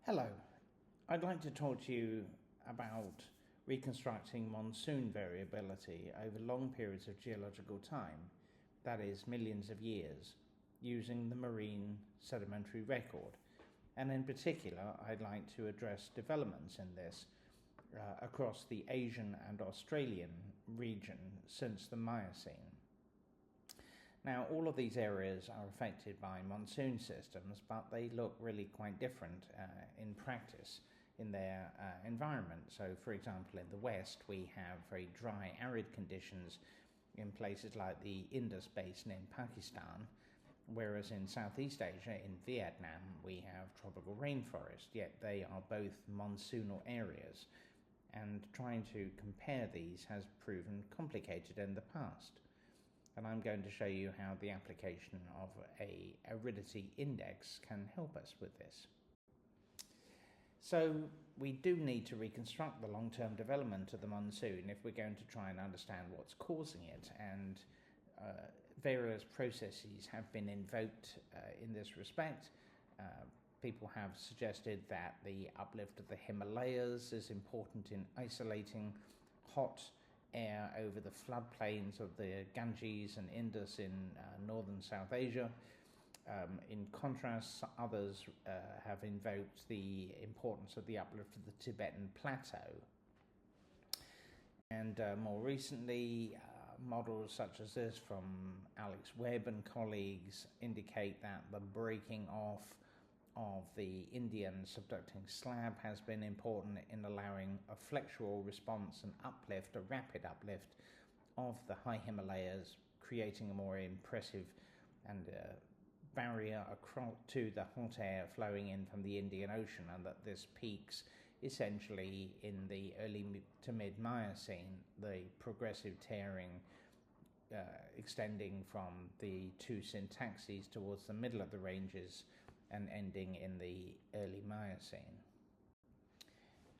Hello, I'd like to talk to you about reconstructing monsoon variability over long periods of geological time, that is, millions of years, using the marine sedimentary record. And in particular, I'd like to address developments in this across the Asian and Australian region since the Miocene. Now, all of these areas are affected by monsoon systems, but they look really quite different in practice in their environment. So, for example, in the West, we have very dry, arid conditions in places like the Indus Basin in Pakistan, whereas in Southeast Asia, in Vietnam, we have tropical rainforest, yet they are both monsoonal areas. And trying to compare these has proven complicated in the past. And I'm going to show you how the application of a aridity index can help us with this. So we do need to reconstruct the long-term development of the monsoon if we're going to try and understand what's causing it, and various processes have been invoked in this respect. People have suggested that the uplift of the Himalayas is important in isolating hot air over the floodplains of the Ganges and Indus in northern South Asia. In contrast, others have invoked the importance of the uplift of the Tibetan Plateau. And more recently, models such as this from Alex Webb and colleagues indicate that the breaking off of the Indian subducting slab has been important in allowing a flexural response and uplift, a rapid uplift of the high Himalayas, creating a more impressive and barrier across to the hot air flowing in from the Indian Ocean, and that this peaks essentially in the early to mid Miocene, the progressive tearing extending from the two syntaxes towards the middle of the ranges and ending in the early Miocene.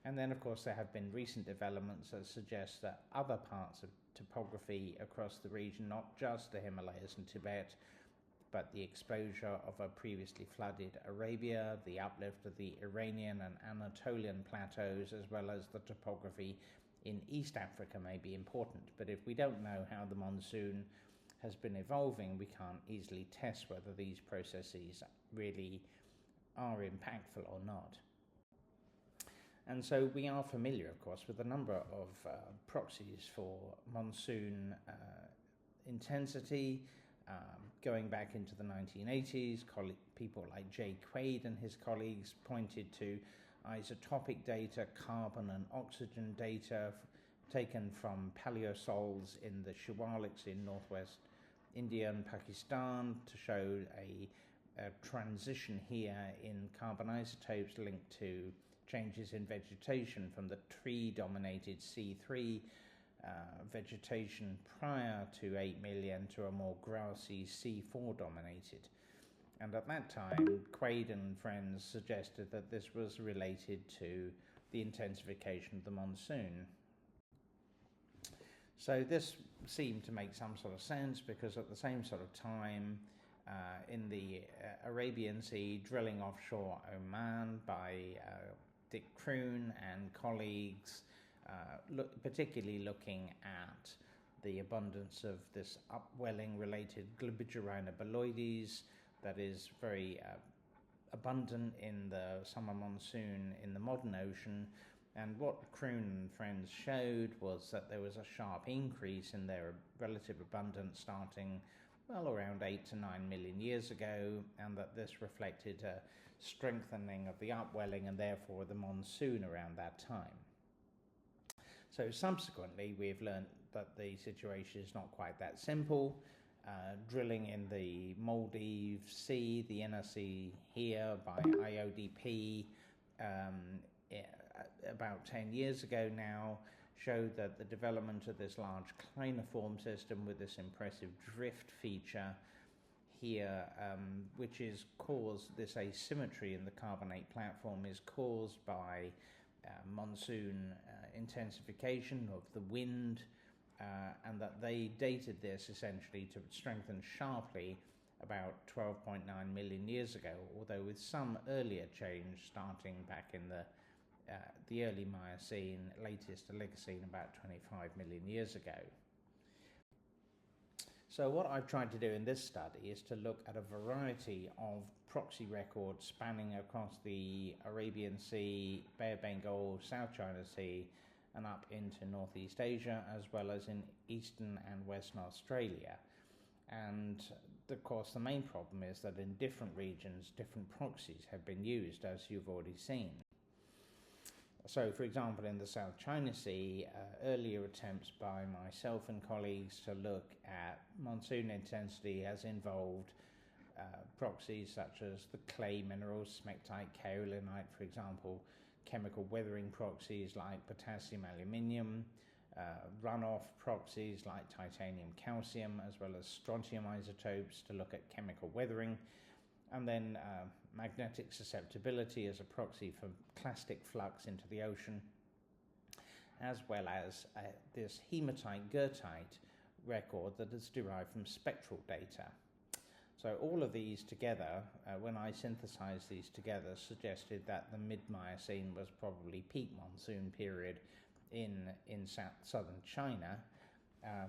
And then, of course, there have been recent developments that suggest that other parts of topography across the region, not just the Himalayas and Tibet, but the exposure of a previously flooded Arabia, the uplift of the Iranian and Anatolian plateaus, as well as the topography in East Africa may be important. But if we don't know how the monsoon has been evolving, we can't easily test whether these processes really are impactful or not. And so we are familiar, of course, with a number of proxies for monsoon intensity. Going back into the 1980s, people like Jay Quaid and his colleagues pointed to isotopic data, carbon and oxygen data taken from paleosols in the Shiwaliks in northwest India and Pakistan to show a transition here in carbon isotopes linked to changes in vegetation from the tree-dominated C3 vegetation prior to 8 million to a more grassy C4 dominated. And at that time, Quaid and friends suggested that this was related to the intensification of the monsoon. So this seemed to make some sort of sense, because at the same sort of time in the Arabian Sea, drilling offshore Oman by Dick Kroon and colleagues, particularly looking at the abundance of this upwelling related Globigerina baloides that is very abundant in the summer monsoon in the modern ocean. And what Kroon and friends showed was that there was a sharp increase in their relative abundance starting, well, around 8 to 9 million years ago, and that this reflected a strengthening of the upwelling and therefore the monsoon around that time. So subsequently, we've learned that the situation is not quite that simple. Drilling in the Maldives Sea, the inner sea here by IODP, about 10 years ago now, showed that the development of this large cliniform system with this impressive drift feature here, which is caused, this asymmetry in the carbonate platform is caused by monsoon intensification of the wind, and that they dated this essentially to strengthen sharply about 12.9 million years ago, although with some earlier change starting back in the early Miocene, latest Oligocene, about 25 million years ago. So what I've tried to do in this study is to look at a variety of proxy records spanning across the Arabian Sea, Bay of Bengal, South China Sea, and up into Northeast Asia, as well as in Eastern and Western Australia. And of course, the main problem is that in different regions, different proxies have been used, as you've already seen. So, for example, in the South China Sea, earlier attempts by myself and colleagues to look at monsoon intensity has involved proxies such as the clay minerals, smectite, kaolinite, for example, chemical weathering proxies like potassium, aluminium, runoff proxies like titanium, calcium, as well as strontium isotopes to look at chemical weathering, and then magnetic susceptibility as a proxy for clastic flux into the ocean, as well as this hematite-goethite record that is derived from spectral data. So all of these together, when I synthesized these together, suggested that the mid-Miocene was probably peak monsoon period in southern China,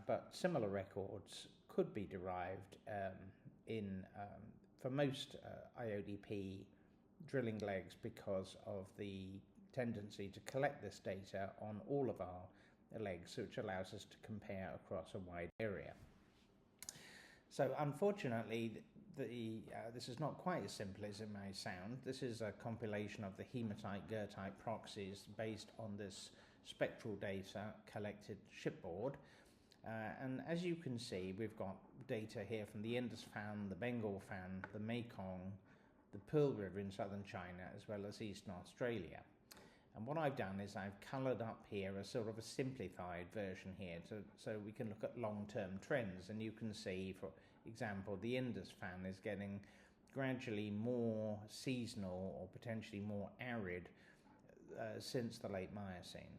but similar records could be derived for most IODP drilling legs because of the tendency to collect this data on all of our legs, which allows us to compare across a wide area. So unfortunately, this is not quite as simple as it may sound. This is a compilation of the hematite-goethite proxies based on this spectral data collected shipboard. And as you can see, we've got data here from the Indus Fan, the Bengal Fan, the Mekong, the Pearl River in southern China, as well as eastern Australia. And what I've done is I've coloured up here a sort of a simplified version here so we can look at long-term trends. And you can see, for example, the Indus Fan is getting gradually more seasonal or potentially more arid since the late Miocene.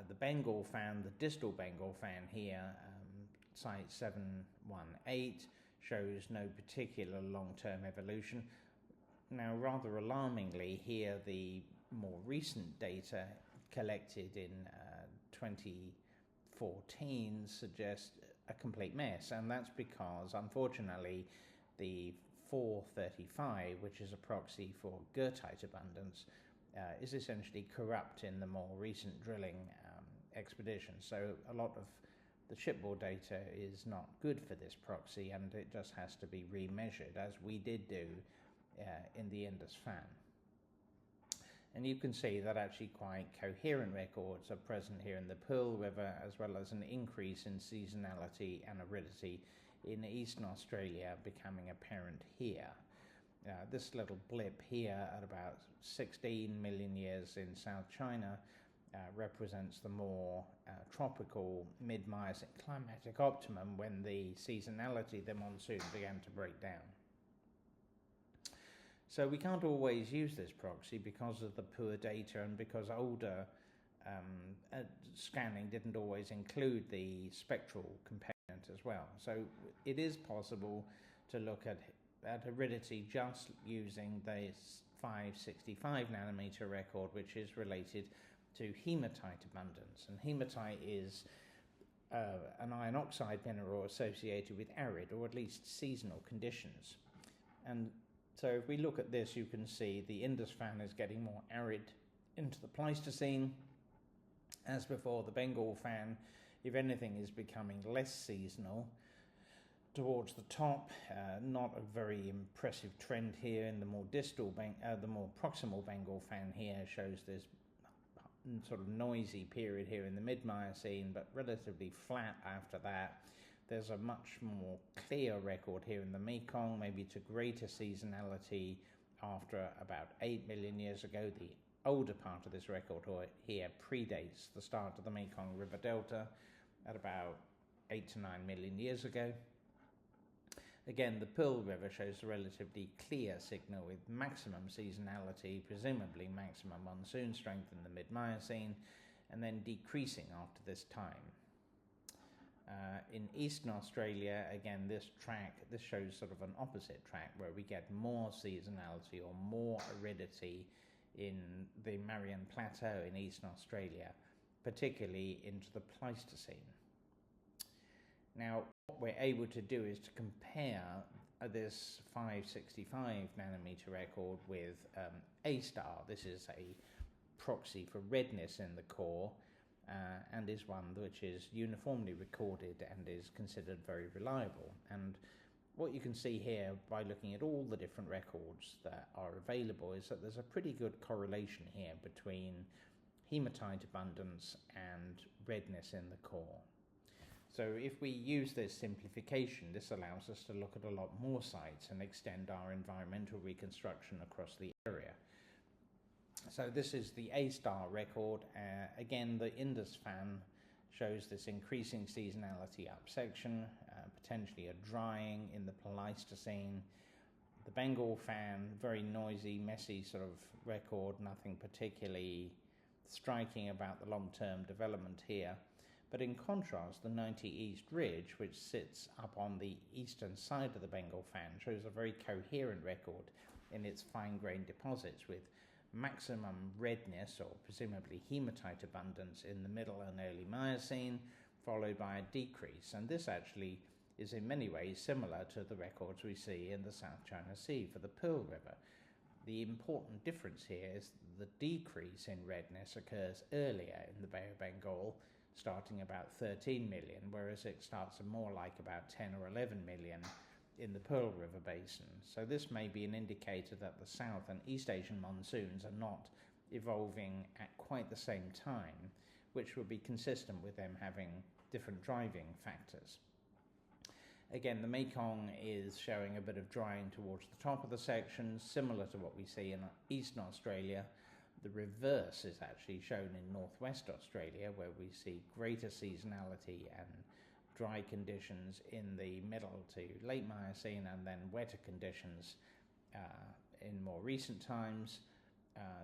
The Bengal Fan, the distal Bengal Fan here, site 718, shows no particular long-term evolution. Now, rather alarmingly, here the more recent data collected in 2014 suggest a complete mess, and that's because, unfortunately, the 435, which is a proxy for goethite abundance, is essentially corrupt in the more recent drilling expeditions. So a lot of the shipboard data is not good for this proxy, and it just has to be remeasured, as we did do in the Indus Fan. And you can see that actually quite coherent records are present here in the Pearl River, as well as an increase in seasonality and aridity in eastern Australia becoming apparent here. This little blip here at about 16 million years in South China represents the more tropical mid-Miocene climatic optimum, when the seasonality, the monsoon, began to break down. So we can't always use this proxy because of the poor data, and because older scanning didn't always include the spectral component as well. So it is possible to look at aridity just using this 565 nanometer record, which is related to hematite abundance. And hematite is an iron oxide mineral associated with arid, or at least seasonal, conditions. And so if we look at this, you can see the Indus Fan is getting more arid into the Pleistocene. As before, the Bengal Fan, if anything, is becoming less seasonal towards the top. Not a very impressive trend here in the more distal, the more proximal Bengal Fan here shows this sort of noisy period here in the mid-Miocene, but relatively flat after that. There's a much more clear record here in the Mekong, maybe to greater seasonality after about 8 million years ago. The older part of this record here predates the start of the Mekong River Delta at about 8 to 9 million years ago. Again, the Pearl River shows a relatively clear signal with maximum seasonality, presumably maximum monsoon strength in the mid-Miocene, and then decreasing after this time. In Eastern Australia, again, this shows sort of an opposite track where we get more seasonality or more aridity in the Marion Plateau in Eastern Australia, particularly into the Pleistocene. Now, what we're able to do is to compare this 565 nanometer record with A star. This is a proxy for redness in the core, and is one which is uniformly recorded and is considered very reliable. And what you can see here by looking at all the different records that are available is that there's a pretty good correlation here between hematite abundance and redness in the core. So if we use this simplification, this allows us to look at a lot more sites and extend our environmental reconstruction across the area. So this is the A star record. Again, the Indus fan shows this increasing seasonality up section, potentially a drying in the Pleistocene. The Bengal fan, very noisy, messy sort of record, nothing particularly striking about the long-term development here. But in contrast, the 90 East Ridge, which sits up on the eastern side of the Bengal fan, shows a very coherent record in its fine-grained deposits with maximum redness, or presumably hematite abundance, in the middle and early Miocene, followed by a decrease. And this actually is in many ways similar to the records we see in the South China Sea for the Pearl River. The important difference here is the decrease in redness occurs earlier in the Bay of Bengal, starting about 13 million, whereas it starts more like about 10 or 11 million in the Pearl River Basin. So this may be an indicator that the South and East Asian monsoons are not evolving at quite the same time, which would be consistent with them having different driving factors. Again, the Mekong is showing a bit of drying towards the top of the section, similar to what we see in Eastern Australia. The reverse is actually shown in Northwest Australia, where we see greater seasonality and dry conditions in the middle to late Miocene, and then wetter conditions in more recent times.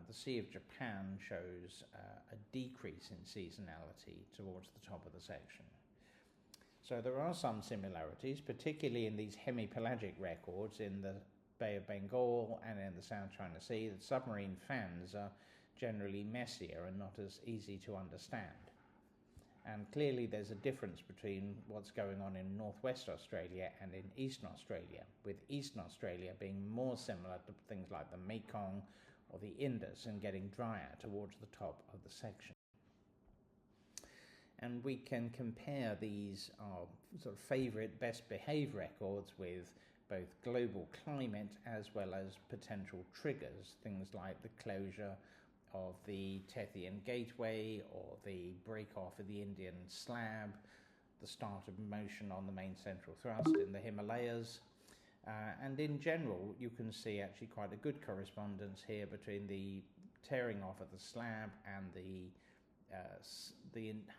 The Sea of Japan shows a decrease in seasonality towards the top of the section. So there are some similarities, particularly in these hemipelagic records in the Bay of Bengal and in the South China Sea. The submarine fans are generally messier and not as easy to understand. And clearly there's a difference between what's going on in Northwest Australia and in Eastern Australia, with Eastern Australia being more similar to things like the Mekong or the Indus and getting drier towards the top of the section. And we can compare these sort of favourite best behaved records with both global climate as well as potential triggers, things like the closure of the Tethyan Gateway or the break-off of the Indian slab, the start of motion on the main central thrust in the Himalayas. And in general, you can see actually quite a good correspondence here between the tearing off of the slab and the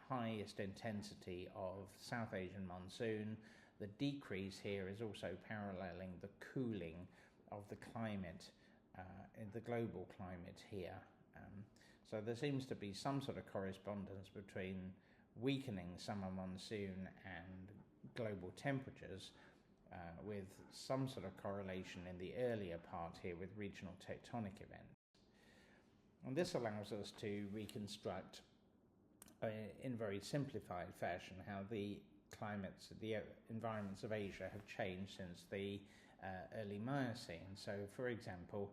highest intensity of South Asian monsoon. The decrease here is also paralleling the cooling of the climate, in the global climate here. So there seems to be some sort of correspondence between weakening summer monsoon and global temperatures, with some sort of correlation in the earlier part here with regional tectonic events. And this allows us to reconstruct in very simplified fashion how the climates, the environments of Asia have changed since the early Miocene. So for example,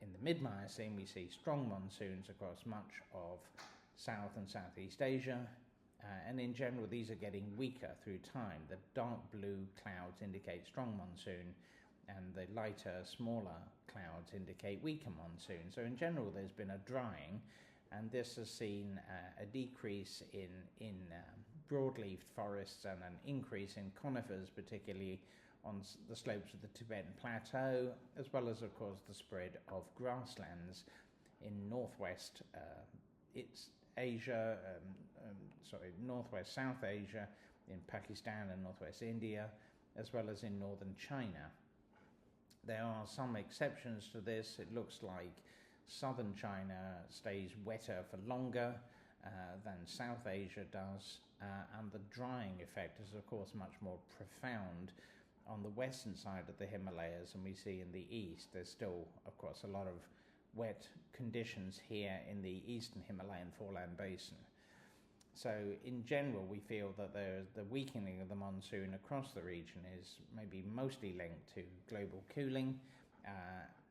in the mid-Miocene we see strong monsoons across much of South and Southeast Asia, and in general these are getting weaker through time. The dark blue clouds indicate strong monsoon and the lighter, smaller clouds indicate weaker monsoon. So in general there's been a drying, and this has seen a decrease in broadleaf forests and an increase in conifers, particularly on the slopes of the Tibetan Plateau, as well as, of course, the spread of grasslands in northwest Asia, northwest South Asia, in Pakistan and northwest India, as well as in northern China. There are some exceptions to this. It looks like southern China stays wetter for longer, than South Asia does, and the drying effect is of course much more profound on the western side of the Himalayas, and we see in the east there's still of course a lot of wet conditions here in the eastern Himalayan foreland basin. So in general we feel that the weakening of the monsoon across the region is maybe mostly linked to global cooling,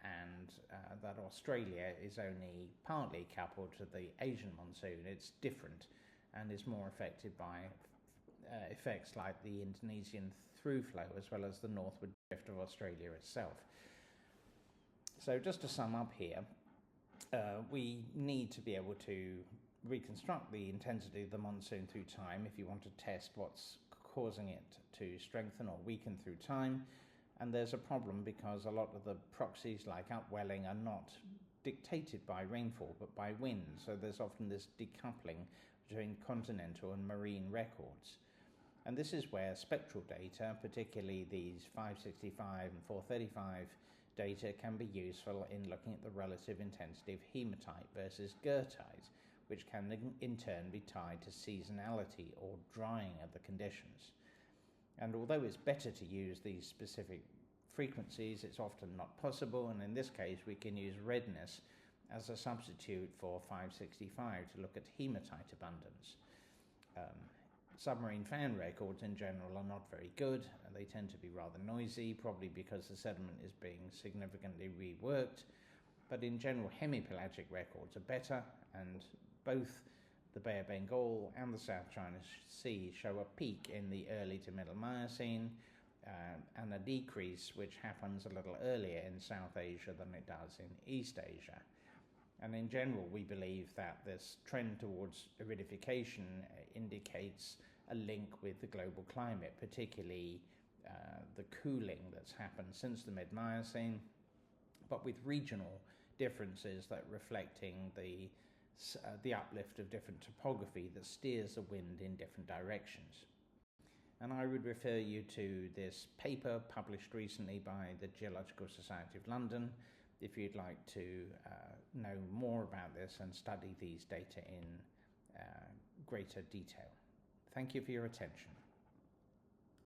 and that Australia is only partly coupled to the Asian monsoon. It's different and is more affected by effects like the Indonesian through flow as well as the northward drift of Australia itself. So just to sum up here, we need to be able to reconstruct the intensity of the monsoon through time if you want to test what's causing it to strengthen or weaken through time. And there's a problem because a lot of the proxies like upwelling are not dictated by rainfall but by wind, so there's often this decoupling between continental and marine records. And this is where spectral data, particularly these 565 and 435 data, can be useful in looking at the relative intensity of hematite versus goethite, which can in turn be tied to seasonality or drying of the conditions. And although it's better to use these specific frequencies, it's often not possible, and in this case we can use redness as a substitute for 565 to look at hematite abundance. Submarine fan records in general are not very good, and they tend to be rather noisy, probably because the sediment is being significantly reworked, but in general hemipelagic records are better, and both the Bay of Bengal and the South China Sea show a peak in the early to middle Miocene, and a decrease which happens a little earlier in South Asia than it does in East Asia. And in general, we believe that this trend towards aridification indicates a link with the global climate, particularly the cooling that's happened since the mid-Miocene, but with regional differences that reflecting the uplift of different topography that steers the wind in different directions. And I would refer you to this paper published recently by the Geological Society of London if you'd like to know more about this and study these data in greater detail. Thank you for your attention.